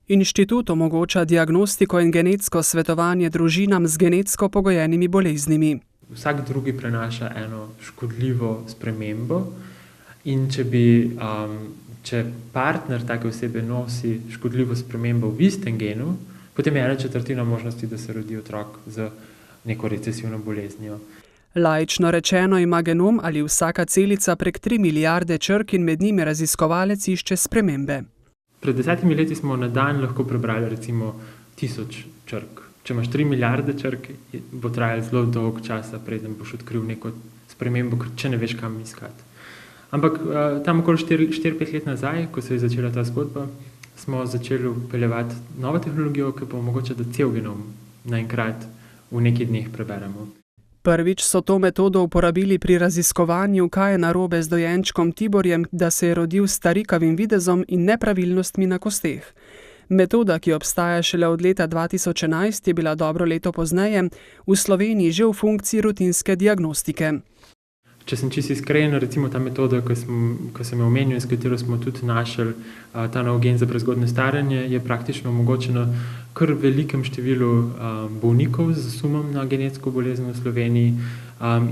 Inštitut omogoča diagnostiko in genetsko svetovanje družinam z genetsko pogojenimi boleznimi. Vsak drugi prenaša eno škodljivo spremembo in če partner take osebe nosi škodljivo spremembo v istem genu, potem je 1/4 možnosti, da se rodi otrok z neko recesivno boleznijo. Laično rečeno ima genom ali vsaka celica prek 3 milijarde črk in med njimi raziskovalec išče spremembe. Pred 10 leti smo na dan lahko prebrali recimo 1000 črk. Če imaš 3 milijarde črk, bo trajalo zelo dolgo časa, preden boš odkril neko spremembo, če ne veš, kam iskati. Ampak tam okoli 4-5 let nazaj, ko se je začela ta zgodba, smo začeli vpeljevati novo tehnologijo, ki pa omogoča, da cel genom naenkrat v nekaj dneh preberemo. Prvič so to metodo uporabili pri raziskovanju, kaj je narobe z dojenčkom Tiborjem, da se je rodil s starikavim videzom in nepravilnostmi na kosteh. Metoda, ki obstaja šele od leta 2011, je bila dobro leto pozneje v Sloveniji že v funkciji rutinske diagnostike. Če sem čisto iskren, recimo ta metoda, ko sem jo omenil in s katero smo tudi našli ta nov gen za prezgodnje staranje, je praktično omogočeno kar velikem številu bolnikov z sumom na genetsko bolezen v Sloveniji.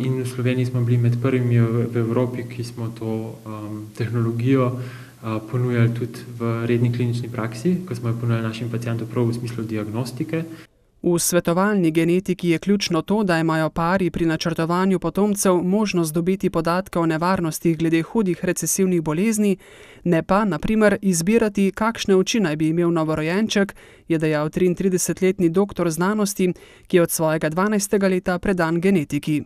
In v Sloveniji smo bili med prvimi v Evropi, ki smo to tehnologijo ponujali tudi v redni klinični praksi, ko smo jo ponujali našim pacientom prav v smislu diagnostike. V svetovalni genetiki je ključno to, da imajo pari pri načrtovanju potomcev možnost dobiti podatke o nevarnostih glede hudih recesivnih bolezni, ne pa, na primer, izbirati, kakšne oči naj bi imel novorojenček, je dejal 33-letni doktor znanosti, ki je od svojega 12. leta predan genetiki.